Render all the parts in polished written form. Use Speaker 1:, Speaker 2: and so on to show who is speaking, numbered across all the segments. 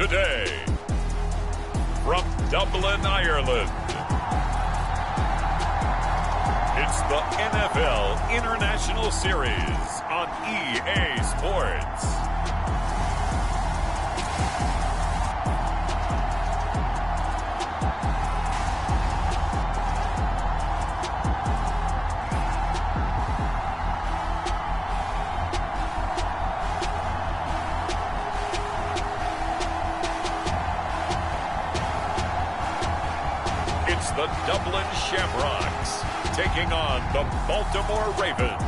Speaker 1: today, from Dublin, Ireland, it's the NFL International Series on EA Sports. It's the Dublin Shamrocks taking on the Baltimore Ravens.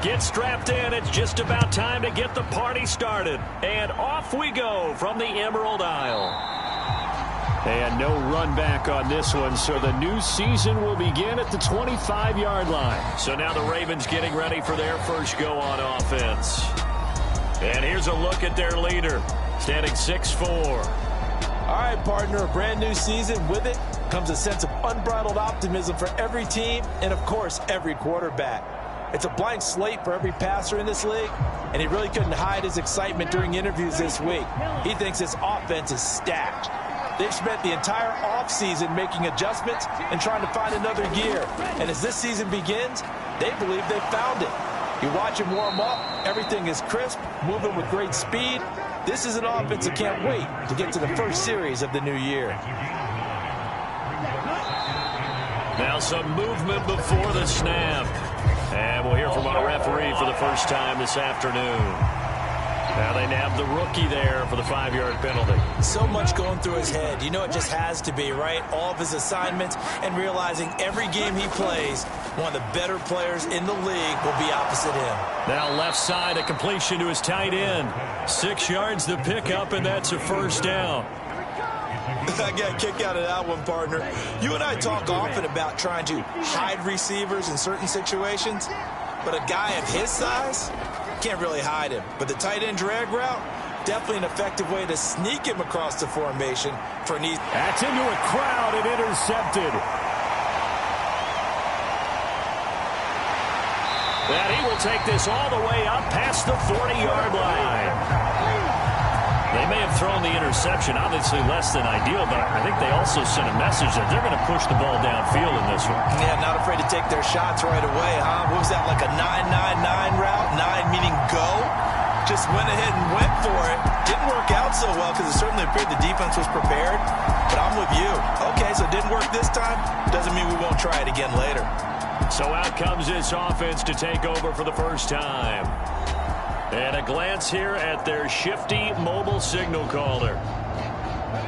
Speaker 2: Get strapped in. It's just about time to get the party started. And off we go from the Emerald Isle. And no run back on this one, so the new season will begin at the 25-yard line. So now the Ravens getting ready for their first go on offense. And here's a look at their leader, standing 6'4".
Speaker 3: All right, partner, a brand new season. With it comes a sense of unbridled optimism for every team and, of course, every quarterback. It's a blank slate for every passer in this league, and he really couldn't hide his excitement during interviews this week. He thinks his offense is stacked. They've spent the entire offseason making adjustments and trying to find another gear. And as this season begins, they believe they've found it. You watch him warm up, everything is crisp, moving with great speed. This is an offense that can't wait to get to the first series of the new year.
Speaker 2: Now some movement before the snap. And we'll hear from our referee for the first time this afternoon. Now they nab the rookie there for the 5-yard penalty.
Speaker 3: So much going through his head. You know it just has to be, right? All of his assignments and realizing every game he plays, one of the better players in the league will be opposite him.
Speaker 2: Now left side, a completion to his tight end. 6 yards the pickup, and that's a first down.
Speaker 3: I got a kick out of that one, partner. You and I talk often about trying to hide receivers in certain situations, but a guy of his size can't really hide him. But the tight end drag route, definitely an effective way to sneak him across the formation for an easy.
Speaker 2: That's into a crowd and intercepted. And he will take this all the way up past the 40-yard line. They may have thrown the interception, obviously less than ideal, but I think they also sent a message that they're going to push the ball downfield in this one.
Speaker 3: Yeah, not afraid to take their shots right away, huh? What was that, like a 9-9-9 route? 9 meaning go? Just went ahead and went for it. Didn't work out so well because it certainly appeared the defense was prepared, but I'm with you. Okay, so it didn't work this time. Doesn't mean we won't try it again later.
Speaker 2: So out comes this offense to take over for the first time. And a glance here at their shifty mobile signal caller.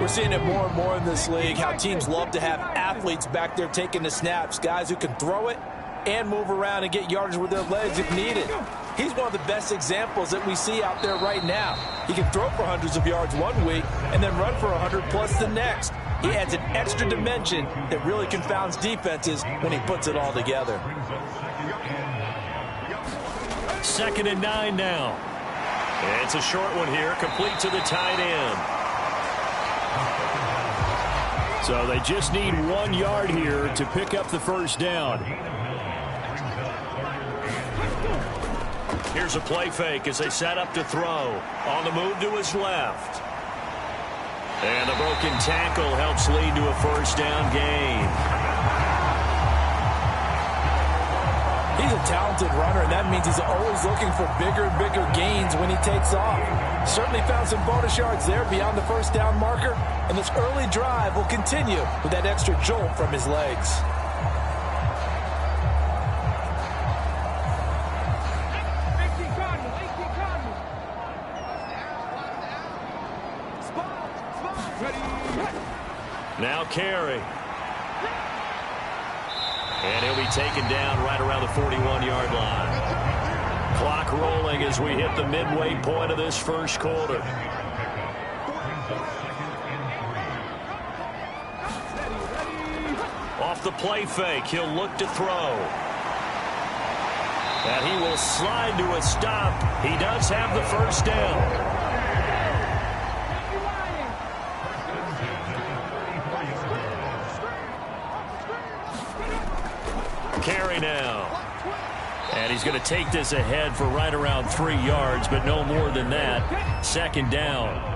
Speaker 3: We're seeing it more and more in this league, how teams love to have athletes back there taking the snaps, guys who can throw it and move around and get yardage with their legs if needed. He's one of the best examples that we see out there right now. He can throw for hundreds of yards one week and then run for 100+ the next. He adds an extra dimension that really confounds defenses when he puts it all together.
Speaker 2: 2nd and 9 now. It's a short one here, complete to the tight end. So they just need 1 yard here to pick up the first down. Here's a play fake as they set up to throw. On the move to his left. And the broken tackle helps lead to a first down gain.
Speaker 3: He's a talented runner, and that means he's always looking for bigger and bigger gains when he takes off. Certainly found some bonus yards there beyond the first down marker, and this early drive will continue with that extra jolt from his legs.
Speaker 2: Now carry. And he'll be taken down right around the 41-yard line. Clock rolling as we hit the midway point of this first quarter. Off the play fake, he'll look to throw. And he will slide to a stop. He does have the first down. Carry now. And he's going to take this ahead for right around 3 yards, but no more than that. Second down.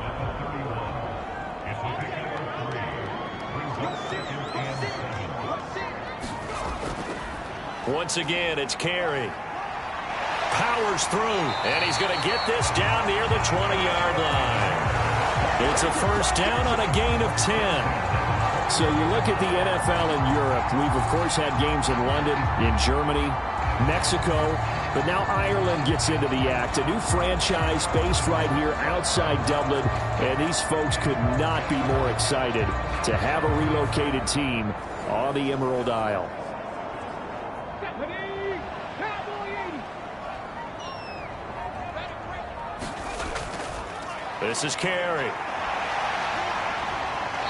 Speaker 2: Once again, it's Carey. Powers through, and he's going to get this down near the 20-yard line. It's a first down on a gain of 10.
Speaker 4: So you look at the NFL in Europe. We've, of course, had games in London, in Germany, Mexico, but now Ireland gets into the act. A new franchise based right here outside Dublin, and these folks could not be more excited to have a relocated team on the Emerald Isle.
Speaker 2: This is Carey.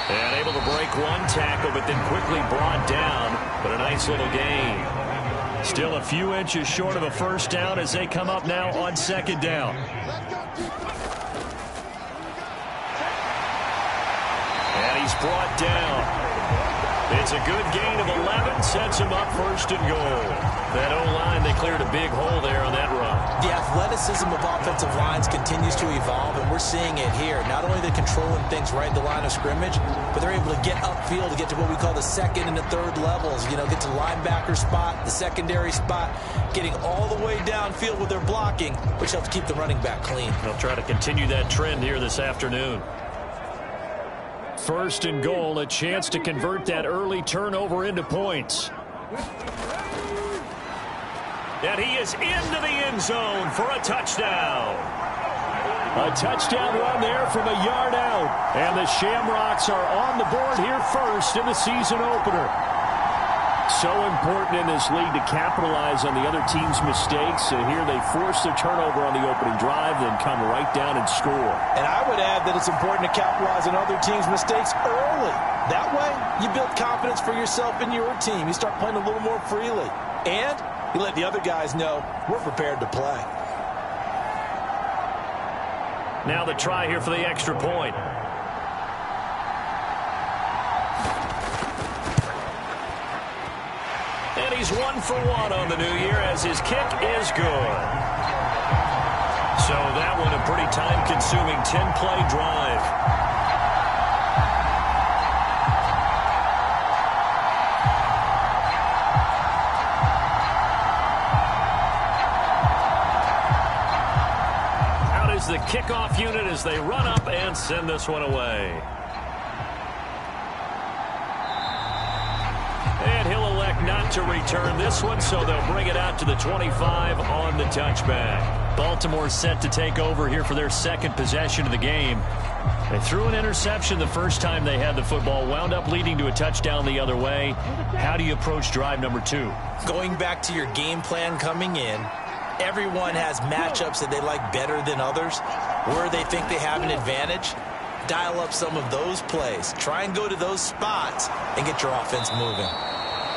Speaker 2: And able to break one tackle, but then quickly brought down. But a nice little gain. Still a few inches short of a first down as they come up now on second down. And he's brought down. It's a good gain of 11, sets him up first and goal. That O-line, they cleared a big hole there on that run.
Speaker 3: The athleticism of offensive lines continues to evolve, and we're seeing it here. Not only are they controlling things right at the line of scrimmage, but they're able to get upfield to get to what we call the second and the third levels. You know, get to the linebacker spot, the secondary spot, getting all the way downfield with their blocking, which helps keep the running back clean.
Speaker 2: They'll try to continue that trend here this afternoon.
Speaker 4: First and goal, a chance to convert that early turnover into points.
Speaker 2: And he is into the end zone for a touchdown.
Speaker 4: A touchdown run there from a yard out. And the Shamrocks are on the board here first in the season opener. So important in this league to capitalize on the other team's mistakes. And here they force the turnover on the opening drive, then come right down and score.
Speaker 3: And I would add that it's important to capitalize on other teams' mistakes early. That way, you build confidence for yourself and your team. You start playing a little more freely. And you let the other guys know we're prepared to play.
Speaker 2: Now the try here for the extra point. And he's 1 for 1 on the new year as his kick is good. So that one a pretty time-consuming 10-play drive. Out is the kickoff unit as they run up and send this one away. And he'll elect not to return this one, so they'll bring it out to the 25 on the touchback. Baltimore set to take over here for their second possession of the game. They threw an interception the first time they had the football, wound up leading to a touchdown the other way. How do you approach drive number 2?
Speaker 3: Going back to your game plan coming in, everyone has matchups that they like better than others, where they think they have an advantage. Dial up some of those plays. Try and go to those spots and get your offense moving.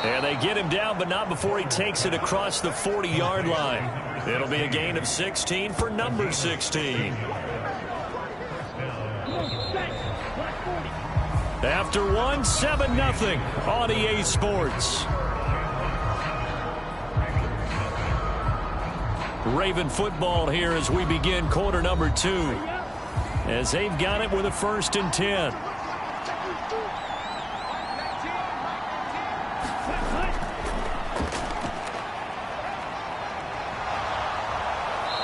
Speaker 2: And they get him down, but not before he takes it across the 40-yard line. It'll be a gain of 16 for number 16. After one, 7-0 on EA Sports. Raven football here as we begin quarter number 2. As they've got it with a 1st and 10.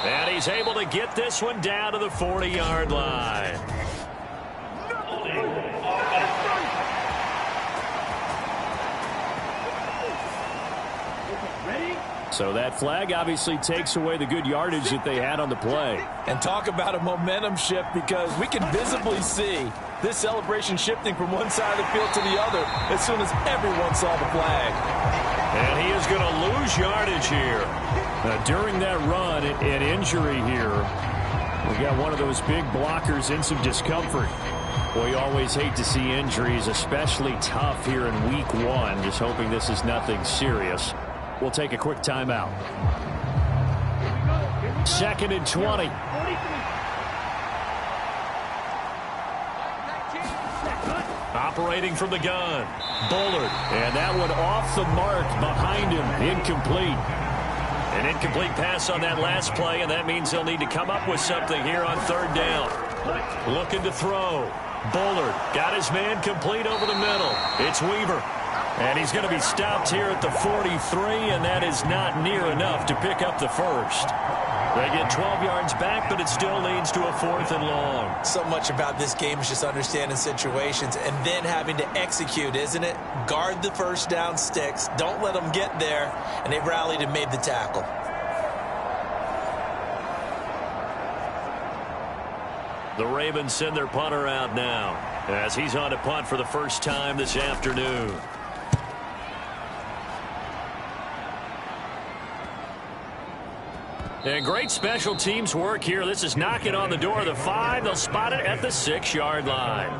Speaker 2: And he's able to get this one down to the 40-yard line.
Speaker 4: So that flag obviously takes away the good yardage that they had on the play.
Speaker 3: And talk about a momentum shift, because we can visibly see this celebration shifting from one side of the field to the other as soon as everyone saw the flag.
Speaker 2: And he is going to lose yardage here.
Speaker 4: During that run, an injury here. We got one of those big blockers in some discomfort. Well, you always hate to see injuries, especially tough here in week 1. Just hoping this is nothing serious. We'll take a quick timeout.
Speaker 2: 2nd and 20. Operating from the gun. Bullard. And that one off the mark behind him. Incomplete. An incomplete pass on that last play, and that means they'll need to come up with something here on 3rd down. Looking to throw. Bullard got his man complete over the middle. It's Weaver. And he's going to be stopped here at the 43, and that is not near enough to pick up the first. They get 12 yards back, but it still leads to a 4th and long.
Speaker 3: So much about this game is just understanding situations and then having to execute, isn't it? Guard the first down sticks. Don't let them get there. And they rallied and made the tackle.
Speaker 2: The Ravens send their punter out now as he's on to punt for the first time this afternoon. And great special teams work here. This is knocking on the door of the 5. They'll spot it at the 6-yard line.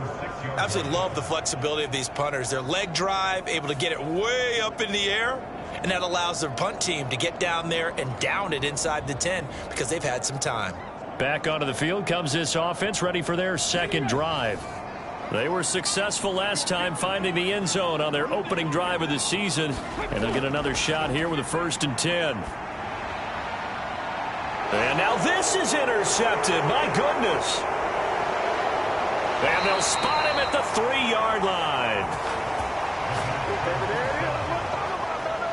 Speaker 3: Absolutely love the flexibility of these punters. Their leg drive, able to get it way up in the air, and that allows their punt team to get down there and down it inside the 10 because they've had some time.
Speaker 2: Back onto the field comes this offense, ready for their 2nd drive. They were successful last time finding the end zone on their opening drive of the season, and they'll get another shot here with a 1st and 10. And now this is intercepted. My goodness. And they'll spot him at the 3-yard line.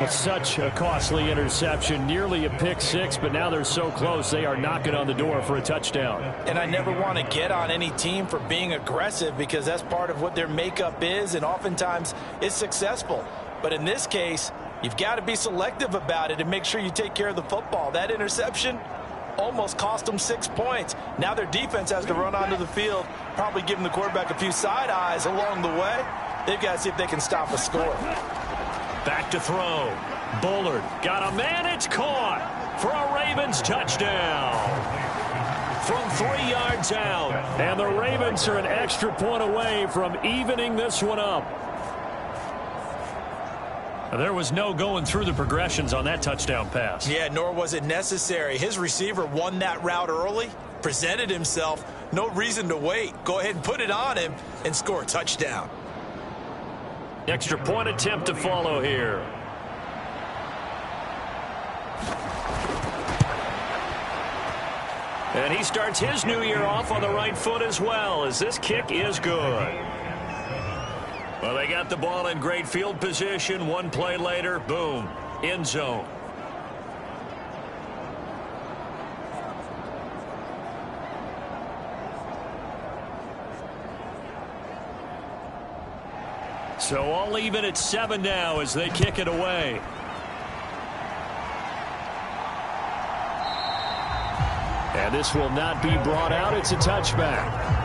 Speaker 2: It's such a costly interception, nearly a pick 6, but now they're so close they are knocking on the door for a touchdown.
Speaker 3: And I never want to get on any team for being aggressive because that's part of what their makeup is, and oftentimes it's successful. But in this case, you've got to be selective about it and make sure you take care of the football. That interception almost cost them 6 points. Now their defense has to run onto the field, probably giving the quarterback a few side eyes along the way. They've got to see if they can stop a score.
Speaker 2: Back to throw. Bullard got a man. It's caught for a Ravens touchdown. From 3 yards out. And the Ravens are an extra point away from evening this one up. There was no going through the progressions on that touchdown pass.
Speaker 3: Yeah, nor was it necessary. His receiver won that route early, presented himself. No reason to wait. Go ahead and put it on him and score a touchdown.
Speaker 2: Extra point attempt to follow here. And he starts his new year off on the right foot as well, as this kick is good. Well, they got the ball in great field position. One play later, boom, end zone. So all even at 7 now as they kick it away. And this will not be brought out. It's a touchback.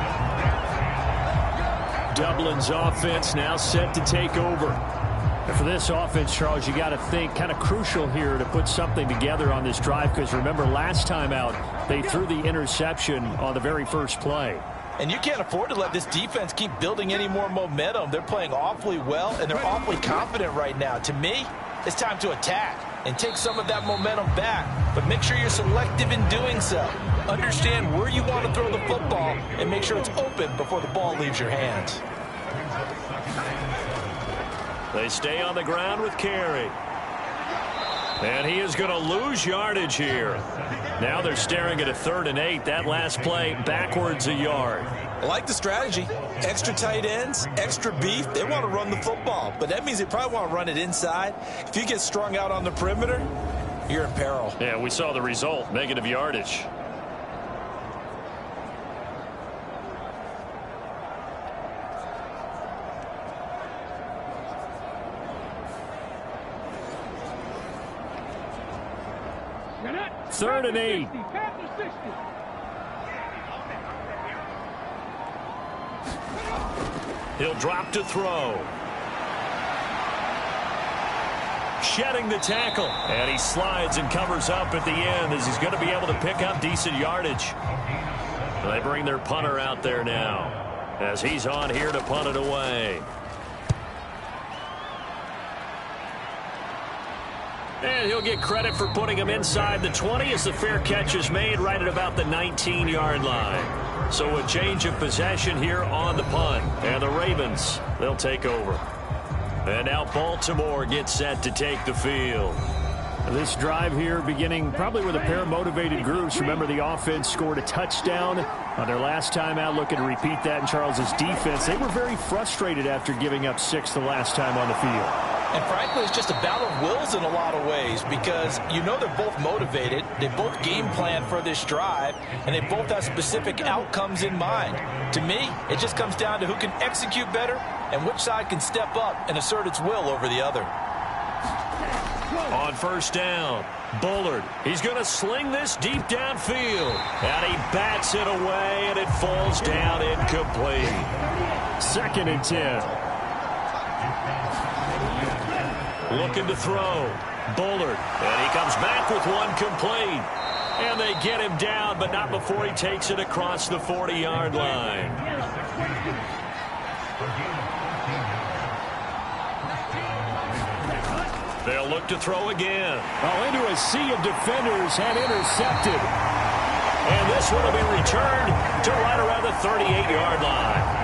Speaker 2: Dublin's offense now set to take over. And for this offense, Charles, you got to think kind of crucial here to put something together on this drive because remember last time out they threw the interception on the very first play.
Speaker 3: And you can't afford to let this defense keep building any more momentum. They're playing awfully well, and they're awfully confident right now. To me, it's time to attack and take some of that momentum back. But make sure you're selective in doing so. Understand where you want to throw the football and make sure it's open before the ball leaves your hands.
Speaker 2: They stay on the ground with Carey. And he is going to lose yardage here. Now they're staring at a 3rd and 8. That last play backwards a yard.
Speaker 3: I like the strategy. Extra tight ends, extra beef. They want to run the football, but that means they probably want to run it inside. If you get strung out on the perimeter, you're in peril.
Speaker 2: Yeah, we saw the result, negative yardage. Third and 8. He'll drop to throw. Shedding the tackle. And he slides and covers up at the end as he's going to be able to pick up decent yardage. They bring their punter out there now as he's on here to punt it away. And he'll get credit for putting him inside the 20 as the fair catch is made right at about the 19-yard line. So a change of possession here on the punt. And the Ravens, they'll take over. And now Baltimore gets set to take the field.
Speaker 4: This drive here beginning probably with a pair of motivated groups. Remember, the offense scored a touchdown on their last time out. Looking to repeat that in Charles's defense. They were very frustrated after giving up 6 the last time on the field.
Speaker 3: And frankly, it's just a battle of wills in a lot of ways because you know they're both motivated. They both game plan for this drive, and they both have specific outcomes in mind. To me, it just comes down to who can execute better and which side can step up and assert its will over the other.
Speaker 2: On first down, Bullard. He's going to sling this deep downfield. And he bats it away, and it falls down incomplete.
Speaker 4: 2nd and 10.
Speaker 2: Looking to throw. Bullard. And he comes back with one complete. And they get him down, but not before he takes it across the 40-yard line. They'll look to throw again.
Speaker 4: Oh, into a sea of defenders and intercepted.
Speaker 2: And this one will be returned to right around the 38-yard line.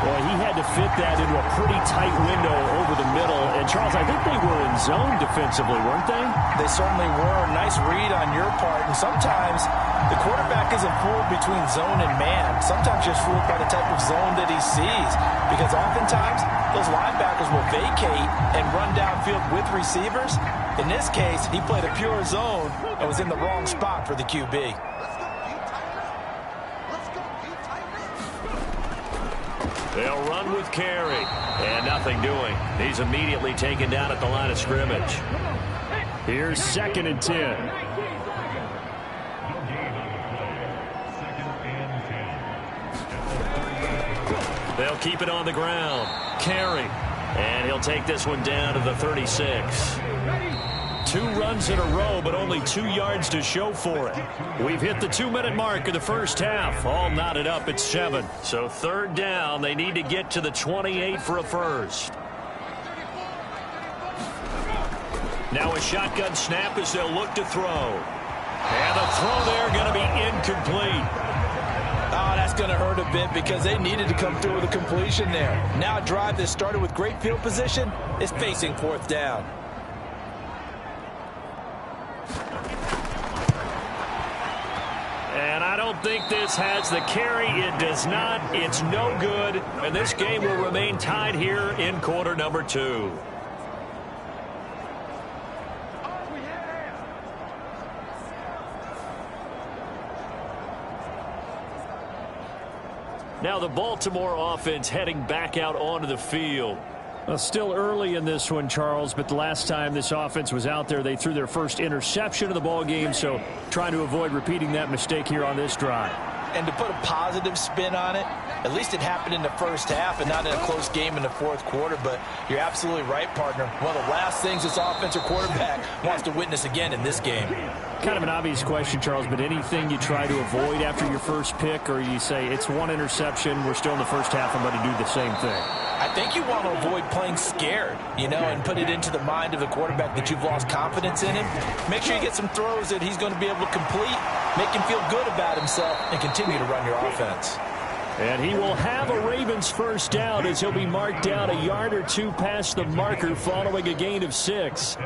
Speaker 4: Well, he had to fit that into a pretty tight window over the middle. And, Charles, I think they were in zone defensively, weren't they?
Speaker 3: They certainly were. Nice read on your part. And sometimes the quarterback isn't fooled between zone and man. Sometimes just fooled by the type of zone that he sees. Because oftentimes those linebackers will vacate and run downfield with receivers. In this case, he played a pure zone and was in the wrong spot for the QB.
Speaker 2: They'll run with Carey. And nothing doing. He's immediately taken down at the line of scrimmage.
Speaker 4: Here's 2nd and 10.
Speaker 2: They'll keep it on the ground. Carey. And he'll take this one down to the 36. 2 runs in a row, but only 2 yards to show for it. We've hit the 2-minute mark of the first half. All knotted up at 7. So 3rd down, they need to get to the 28 for a first. Now a shotgun snap as they'll look to throw. And the throw there going to be incomplete.
Speaker 3: Oh, that's going to hurt a bit because they needed to come through with a completion there. Now a drive that started with great field position is facing 4th down.
Speaker 2: And I don't think this has the carry. It does not. It's no good. And this game will remain tied here in quarter number 2. Now the Baltimore offense heading back out onto the field.
Speaker 4: Well, still early in this one, Charles, but the last time this offense was out there, they threw their first interception of the ball game, so trying to avoid repeating that mistake here on this drive.
Speaker 3: And to put a positive spin on it, at least it happened in the first half and not in a close game in the 4th quarter, but you're absolutely right, partner. One of the last things this offensive quarterback wants to witness again in this game.
Speaker 4: Kind of an obvious question, Charles, but anything you try to avoid after your first pick, or you say it's 1 interception, we're still in the first half, I'm going to do the same thing?
Speaker 3: I think you want to avoid playing scared, and put it into the mind of the quarterback that you've lost confidence in him. Make sure you get some throws that he's going to be able to complete, make him feel good about himself, and continue to run your offense.
Speaker 4: And he will have a Ravens first down as he'll be marked down a yard or 2 past the marker following a gain of 6.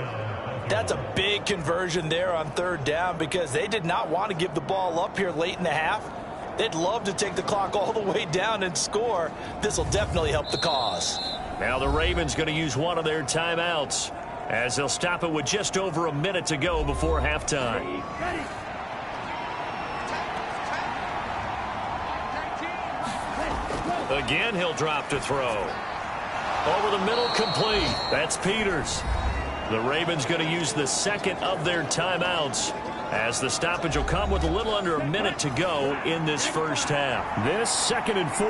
Speaker 3: That's a big conversion there on 3rd down because they did not want to give the ball up here late in the half. They'd love to take the clock all the way down and score. This will definitely help the cause.
Speaker 2: Now the Ravens going to use one of their timeouts as they'll stop it with just over a minute to go before halftime. Again, he'll drop to throw. Over the middle, complete. That's Peters. The Ravens going to use the 2nd of their timeouts as the stoppage will come with a little under a minute to go in this first half.
Speaker 4: This 2nd and 4.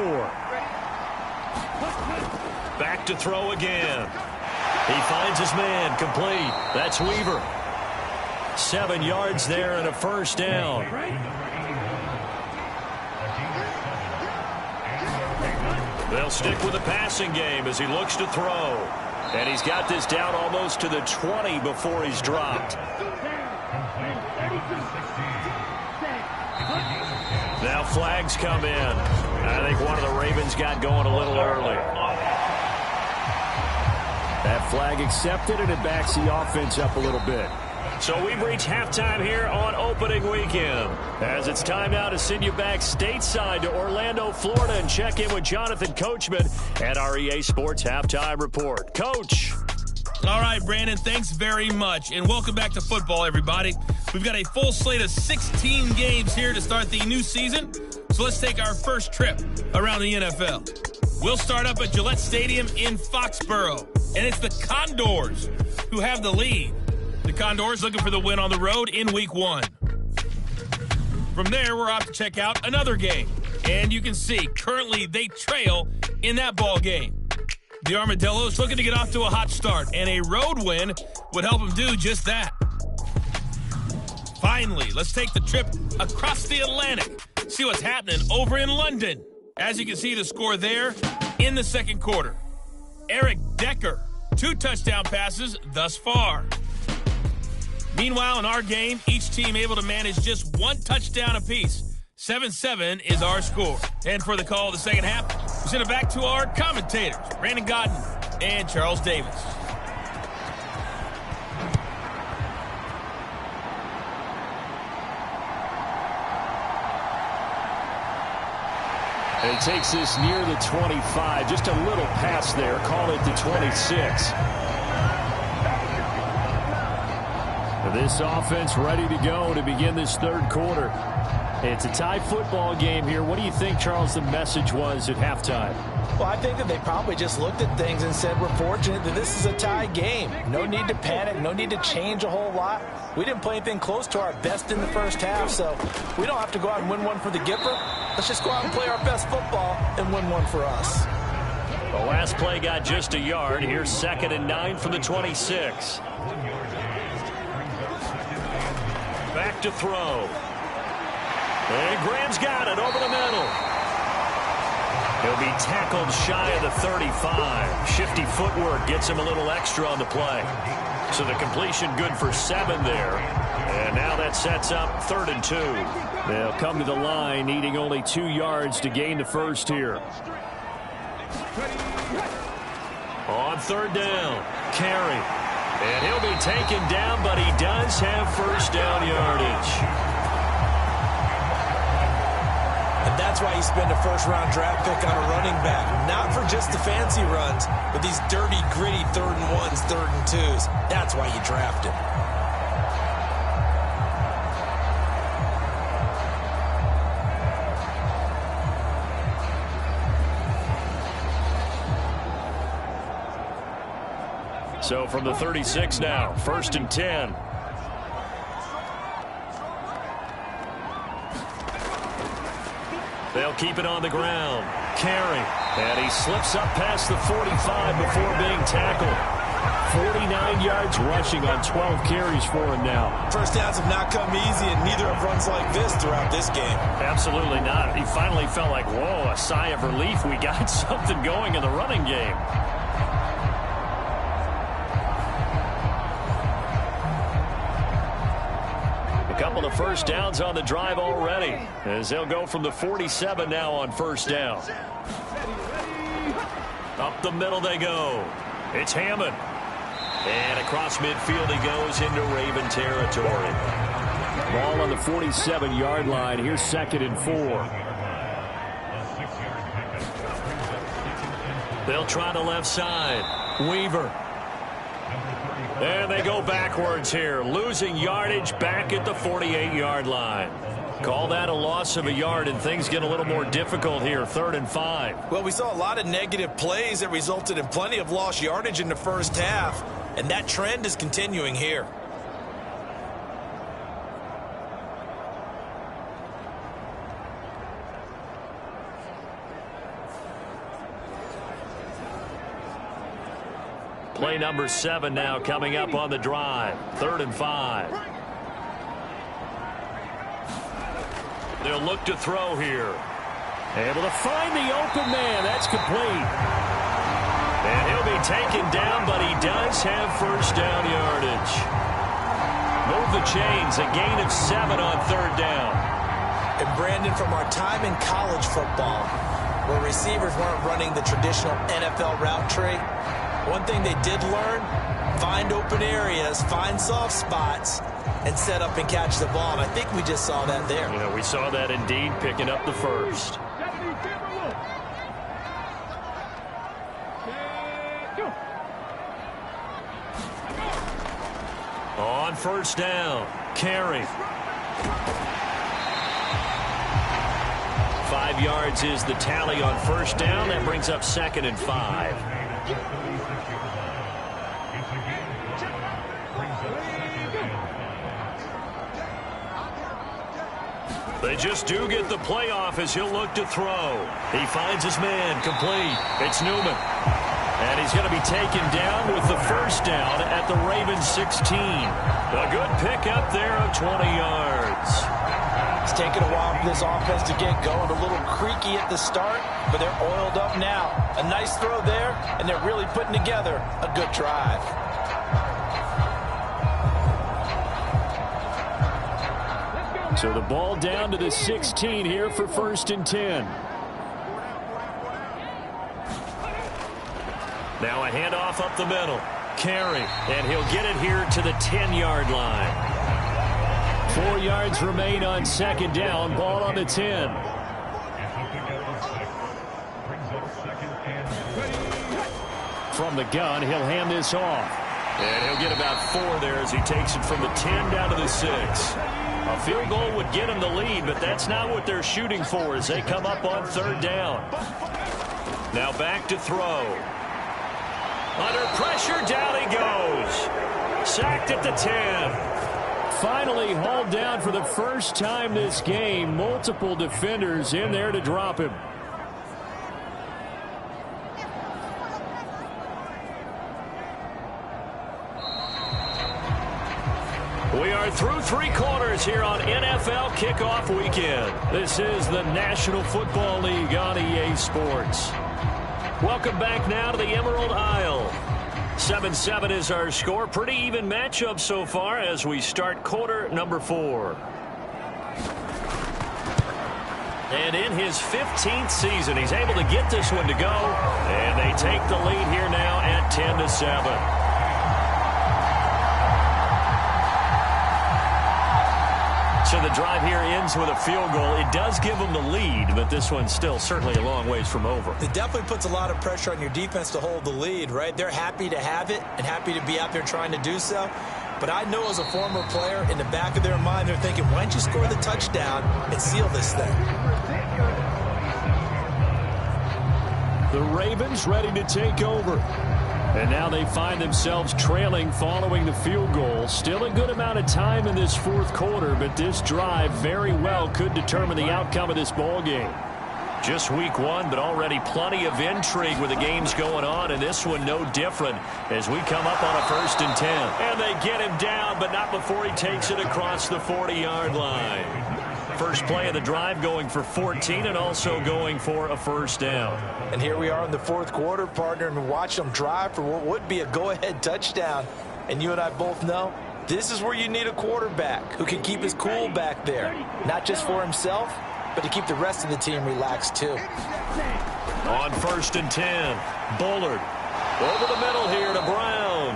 Speaker 2: Back to throw again. He finds his man, complete. That's Weaver. 7 yards there and a first down. They'll stick with the passing game as he looks to throw. And he's got this down almost to the 20 before he's dropped. Now flags come in. I think one of the Ravens got going a little early.
Speaker 4: That flag accepted, and it backs the offense up a little bit.
Speaker 2: So we've reached halftime here on opening weekend. As it's time now to send you back stateside to Orlando, Florida, and check in with Jonathan Coachman at our EA Sports Halftime Report. Coach.
Speaker 5: All right, Brandon, thanks very much. And welcome back to football, everybody. We've got a full slate of 16 games here to start the new season. So let's take our first trip around the NFL. We'll start up at Gillette Stadium in Foxborough. And it's the Condors who have the lead. The Condors looking for the win on the road in Week 1. From there, we're off to check out another game. And you can see, currently, they trail in that ball game. The Armadillos looking to get off to a hot start, and a road win would help them do just that. Finally, let's take the trip across the Atlantic, see what's happening over in London. As you can see, the score there in the second quarter. Eric Decker, 2 touchdown passes thus far. Meanwhile, in our game, each team able to manage just 1 touchdown apiece. 7-7 is our score. And for the call of the second half, we send it back to our commentators, Brandon Godden and Charles Davis.
Speaker 4: And it takes this near the 25, just a little pass there, call it the 26. This offense ready to go to begin this third quarter. It's a tie football game here. What do you think, Charles, the message was at halftime?
Speaker 3: Well, I think that they probably just looked at things and said, we're fortunate that this is a tie game. No need to panic, no need to change a whole lot. We didn't play anything close to our best in the first half, so we don't have to go out and win one for the Gipper. Let's just go out and play our best football and win one for us.
Speaker 2: The last play got just a yard. Here's 2nd and 9 from the 26. Back to throw. And Graham's got it over the middle. He'll be tackled shy of the 35. Shifty footwork gets him a little extra on the play. So the completion good for 7 there. And now that sets up 3rd and 2.
Speaker 4: They'll come to the line needing only 2 yards to gain the first here.
Speaker 2: On 3rd down, Carey. And he'll be taken down, but he does have first down yardage.
Speaker 3: And that's why you spend a first-round draft pick on a running back. Not for just the fancy runs, but these dirty, gritty 3rd and 1s, 3rd and 2s. That's why you draft him.
Speaker 2: So from the 36 now, 1st and 10. They'll keep it on the ground. Carey. And he slips up past the 45 before being tackled.
Speaker 4: 49 yards rushing on 12 carries for him now.
Speaker 3: First downs have not come easy, and neither have runs like this throughout this game.
Speaker 2: Absolutely not. He finally felt like, whoa, a sigh of relief. We got something going in the running game. Couple of first downs on the drive already, as they'll go from the 47 now on 1st down. Up the middle they go. It's Hammond. And across midfield he goes into Raven territory.
Speaker 4: Ball on the 47-yard line. Here's 2nd and 4.
Speaker 2: They'll try the left side. Weaver. And they go backwards here, losing yardage back at the 48-yard line. Call that a loss of a yard, and things get a little more difficult here, 3rd and 5.
Speaker 3: Well, we saw a lot of negative plays that resulted in plenty of lost yardage in the first half, and that trend is continuing here.
Speaker 2: Play number 7 now coming up on the drive. 3rd and 5. They'll look to throw here.
Speaker 4: Able to find the open man. That's complete.
Speaker 2: And he'll be taken down, but he does have first down yardage. Move the chains, a gain of 7 on third down.
Speaker 3: And Brandon, from our time in college football, where receivers weren't running the traditional NFL route tree, one thing they did learn, find open areas, find soft spots, and set up and catch the ball. And I think we just saw that there.
Speaker 2: Yeah, we saw that indeed, picking up the first. On first down, Carey. 5 yards is the tally on first down. That brings up 2nd and 5. They just do get the playoff as he'll look to throw. He finds his man, complete. It's Newman. And he's going to be taken down with the first down at the Ravens 16. A good pickup there of 20 yards.
Speaker 3: It's taken a while for this offense to get going. A little creaky at the start, but they're oiled up now. A nice throw there, and they're really putting together a good drive.
Speaker 4: So the ball down to the 16 here for 1st and 10.
Speaker 2: Now a handoff up the middle. Carey, and he'll get it here to the 10-yard line.
Speaker 4: 4 yards remain on 2nd down. Ball on the 10. From the gun, he'll hand this off.
Speaker 2: And he'll get about 4 there as he takes it from the 10 down to the 6. A field goal would get him the lead, but that's not what they're shooting for as they come up on 3rd down. Now back to throw. Under pressure, down he goes. Sacked at the 10.
Speaker 4: Finally hauled down for the first time this game. Multiple defenders in there to drop him.
Speaker 2: We are through 3 quarters here on NFL Kickoff Weekend. This is the National Football League on EA Sports. Welcome back now to the Emerald Isle. 7-7 is our score. Pretty even matchup so far as we start quarter number 4. And in his 15th season, he's able to get this one to go. And they take the lead here now at 10-7. So the drive here ends with a field goal. It does give them the lead, but this one's still certainly a long ways from over.
Speaker 3: It definitely puts a lot of pressure on your defense to hold the lead, right? They're happy to have it and happy to be out there trying to do so. But I know as a former player, in the back of their mind, they're thinking, why don't you score the touchdown and seal this thing?
Speaker 4: The Ravens ready to take over. And now they find themselves trailing following the field goal. Still a good amount of time in this 4th quarter, but this drive very well could determine the outcome of this ball game.
Speaker 2: Just week 1, but already plenty of intrigue with the games going on, and this one no different as we come up on a 1st and 10. And they get him down, but not before he takes it across the 40-yard line. First play of the drive going for 14 and also going for a first down.
Speaker 3: And here we are in the 4th quarter, partner, and watch them drive for what would be a go-ahead touchdown. And you and I both know this is where you need a quarterback who can keep his cool back there. Not just for himself, but to keep the rest of the team relaxed too.
Speaker 2: On 1st and 10, Bullard over the middle here to Brown.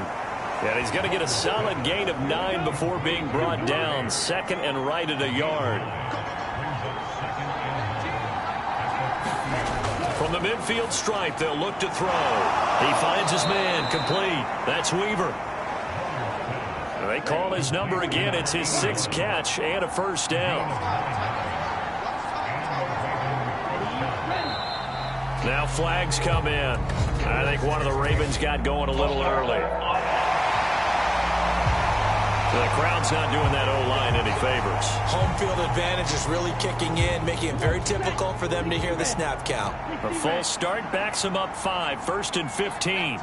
Speaker 2: And he's going to get a solid gain of 9 before being brought down. 2nd and right at a yard. From the midfield stripe, they'll look to throw. He finds his man, complete. That's Weaver. They call his number again. It's his 6th catch and a first down. Now flags come in. I think one of the Ravens got going a little early. The crowd's not doing that O-line any favors.
Speaker 3: Home field advantage is really kicking in, making it very difficult for them to hear the snap count.
Speaker 2: A false start backs them up 5, 1st and 15.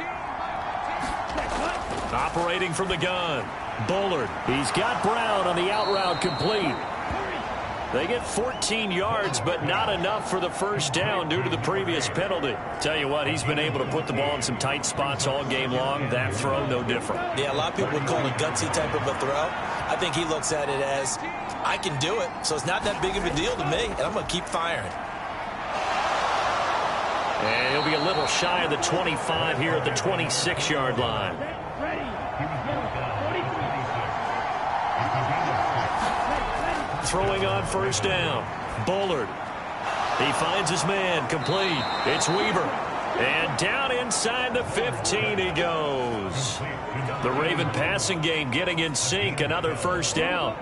Speaker 2: Operating from the gun, Bullard.
Speaker 4: He's got Brown on the out route complete.
Speaker 2: They get 14 yards, but not enough for the first down due to the previous penalty. Tell you what, he's been able to put the ball in some tight spots all game long. That throw, no different.
Speaker 3: Yeah, a lot of people would call it a gutsy type of a throw. I think he looks at it as, I can do it, so it's not that big of a deal to me, and I'm going to keep firing.
Speaker 2: And he'll be a little shy of the 25 here at the 26-yard line. Throwing on first down. Bullard. He finds his man. Complete. It's Weaver. And down inside the 15 he goes. The Raven passing game getting in sync. Another first down.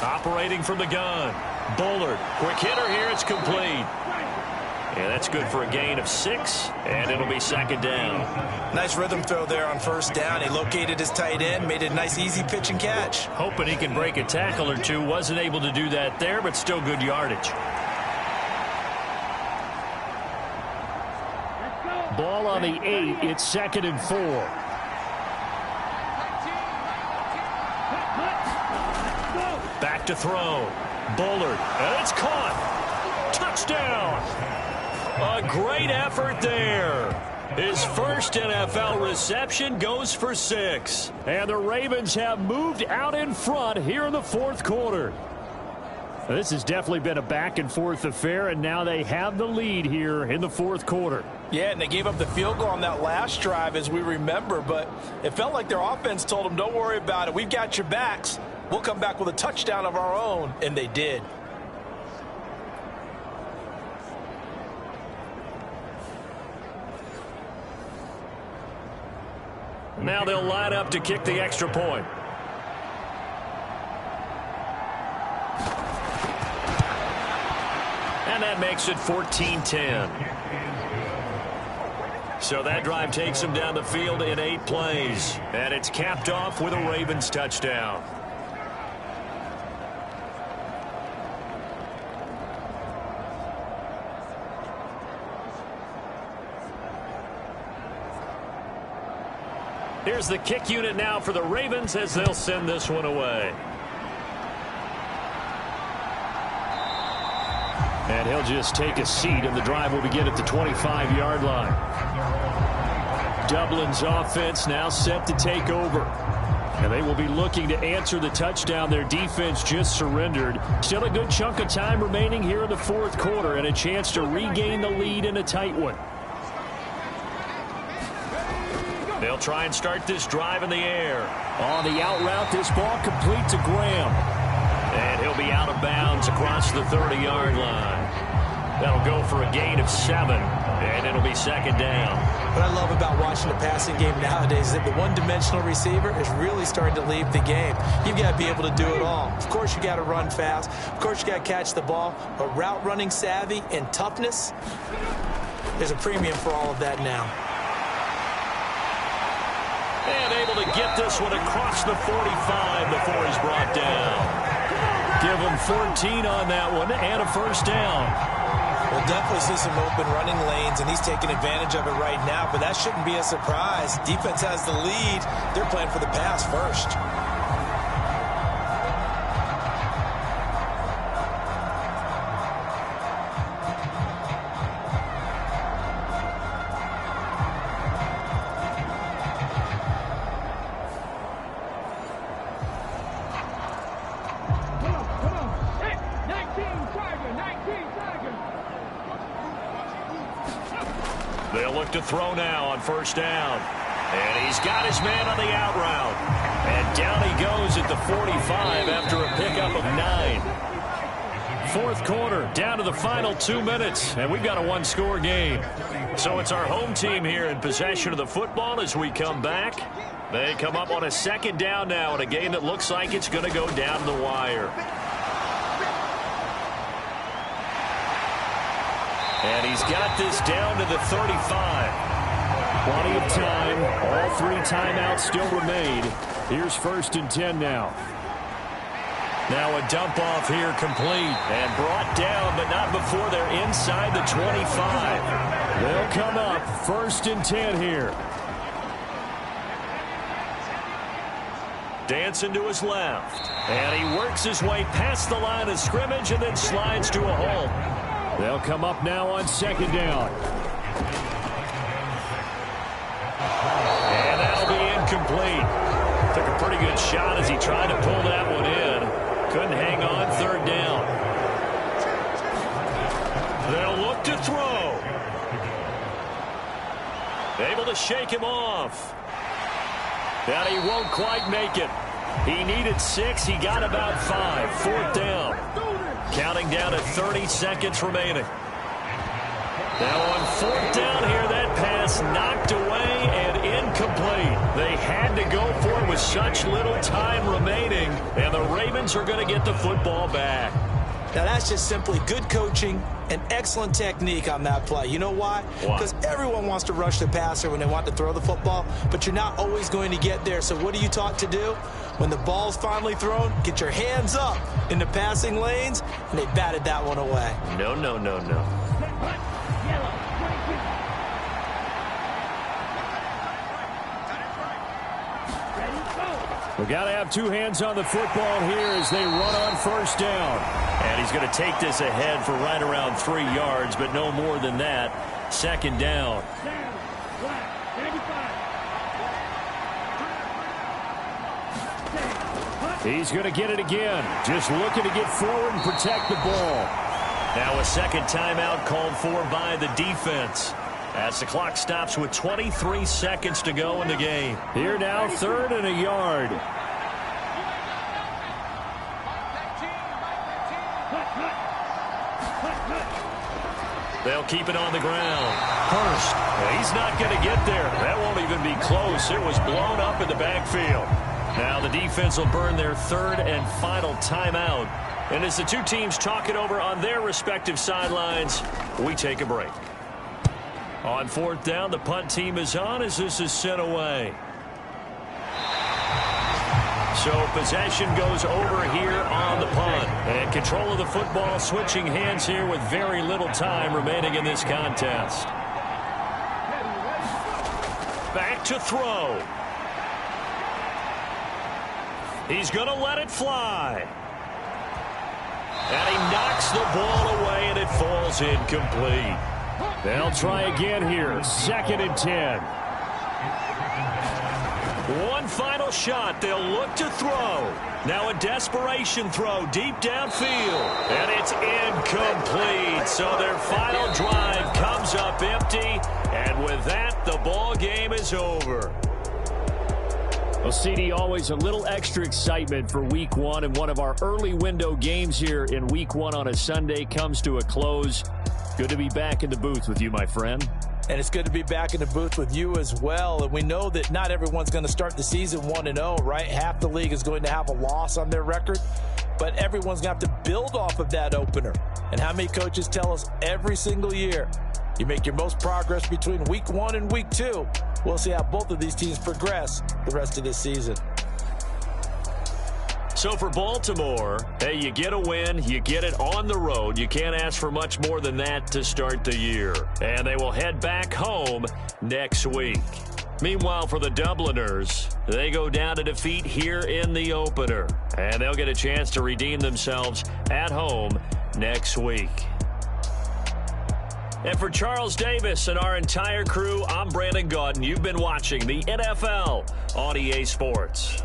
Speaker 2: Operating from the gun. Bullard. Quick hitter here. It's complete. And that's good for a gain of 6, and it'll be second down.
Speaker 3: Nice rhythm throw there on first down. He located his tight end, made it a nice, easy pitch and catch.
Speaker 2: Hoping he can break a tackle or two. Wasn't able to do that there, but still good yardage.
Speaker 4: Ball on the 8. It's 2nd and 4.
Speaker 2: Back to throw. Bullard. And it's caught. Touchdown. A great effort there. His first NFL reception goes for 6.
Speaker 4: And the Ravens have moved out in front here in the fourth quarter. This has definitely been a back-and-forth affair, and now they have the lead here in the fourth quarter.
Speaker 3: Yeah, and they gave up the field goal on that last drive, as we remember, but it felt like their offense told them, don't worry about it. We've got your backs. We'll come back with a touchdown of our own, and they did.
Speaker 2: Now they'll line up to kick the extra point. And that makes it 14-10. So that drive takes them down the field in 8 plays. And it's capped off with a Ravens touchdown. Here's the kick unit now for the Ravens as they'll send this one away.
Speaker 4: And he'll just take a seat, and the drive will begin at the 25-yard line. Dublin's offense now set to take over. And they will be looking to answer the touchdown their defense just surrendered. Still a good chunk of time remaining here in the fourth quarter, and a chance to regain the lead in a tight one.
Speaker 2: They'll try and start this drive in the air.
Speaker 4: On the out route, this ball complete to Graham.
Speaker 2: And he'll be out of bounds across the 30-yard line. That'll go for a gain of 7, and it'll be second down.
Speaker 3: What I love about watching the passing game nowadays is that the one-dimensional receiver is really starting to leave the game. You've got to be able to do it all. Of course, you got to run fast. Of course, you got to catch the ball. But route running savvy and toughness, there's a premium for all of that now.
Speaker 2: And able to get this one across the 45 before he's brought down. Give him 14 on that one and a first down.
Speaker 3: We'll definitely see some open running lanes, and he's taking advantage of it right now, but that shouldn't be a surprise. Defense has the lead. They're playing for the pass first.
Speaker 2: They'll look to throw now on first down. And he's got his man on the out route. And down he goes at the 45 after a pickup of 9. Fourth quarter, down to the final 2 minutes, and we've got a one-score game. So it's our home team here in possession of the football as we come back. They come up on a second down now in a game that looks like it's going to go down the wire. And he's got this down to the 35.
Speaker 4: Plenty of time. All 3 timeouts still remain. Here's 1st and 10 now.
Speaker 2: Now a dump off here complete and brought down, but not before they're inside the 25.
Speaker 4: They'll come up 1st and 10 here.
Speaker 2: Dancing to his left. And he works his way past the line of scrimmage and then slides to a halt.
Speaker 4: They'll come up now on 2nd down.
Speaker 2: And that'll be incomplete. Took a pretty good shot as he tried to pull that one in. Couldn't hang on 3rd down. They'll look to throw. Able to shake him off. And he won't quite make it. He needed 6. He got about 5. 4th down. Counting down at 30 seconds remaining. Now on 4th down here, that pass knocked away and incomplete. They had to go for it with such little time remaining, and the Ravens are going to get the football back.
Speaker 3: Now, that's just simply good coaching and excellent technique on that play. You know why? Because everyone wants to rush the passer when they want to throw the football, but you're not always going to get there. So what are you taught to do? When the ball's finally thrown, get your hands up in the passing lanes, and they batted that one away.
Speaker 2: No, no, no, no.
Speaker 4: We've got to have 2 hands on the football here as they run on 1st down.
Speaker 2: And he's going to take this ahead for right around 3 yards, but no more than that. 2nd down.
Speaker 4: He's going to get it again. Just looking to get forward and protect the ball.
Speaker 2: Now a 2nd timeout called for by the defense, as the clock stops with 23 seconds to go in the game.
Speaker 4: Here now, 3rd and a yard.
Speaker 2: They'll keep it on the ground. Hurst, he's not going to get there. That won't even be close. It was blown up in the backfield. Now the defense will burn their 3rd and final timeout. And as the 2 teams talk it over on their respective sidelines, we take a break. On 4th down, the punt team is on as this is sent away. So possession goes over here on the punt. And control of the football switching hands here with very little time remaining in this contest. Back to throw. He's going to let it fly. And he knocks the ball away and it falls incomplete.
Speaker 4: They'll try again here. 2nd and 10.
Speaker 2: One final shot. They'll look to throw. Now a desperation throw deep downfield. And it's incomplete. So their final drive comes up empty. And with that, the ball game is over.
Speaker 4: Well, CD, always a little extra excitement for Week 1, and one of our early window games here in Week 1 on a Sunday comes to a close. Good to be back in the booth with you, my friend.
Speaker 3: And it's good to be back in the booth with you as well. And we know that not everyone's going to start the season 1-0, right? Half the league is going to have a loss on their record, but everyone's going to have to build off of that opener. And how many coaches tell us every single year, you make your most progress between Week 1 and Week 2. We'll see how both of these teams progress the rest of this season.
Speaker 2: So for Baltimore, hey, you get a win, you get it on the road. You can't ask for much more than that to start the year. And they will head back home next week. Meanwhile, for the Dubliners, they go down to defeat here in the opener. And they'll get a chance to redeem themselves at home next week. And for Charles Davis and our entire crew, I'm Brandon Gaudin. You've been watching the NFL on EA Sports.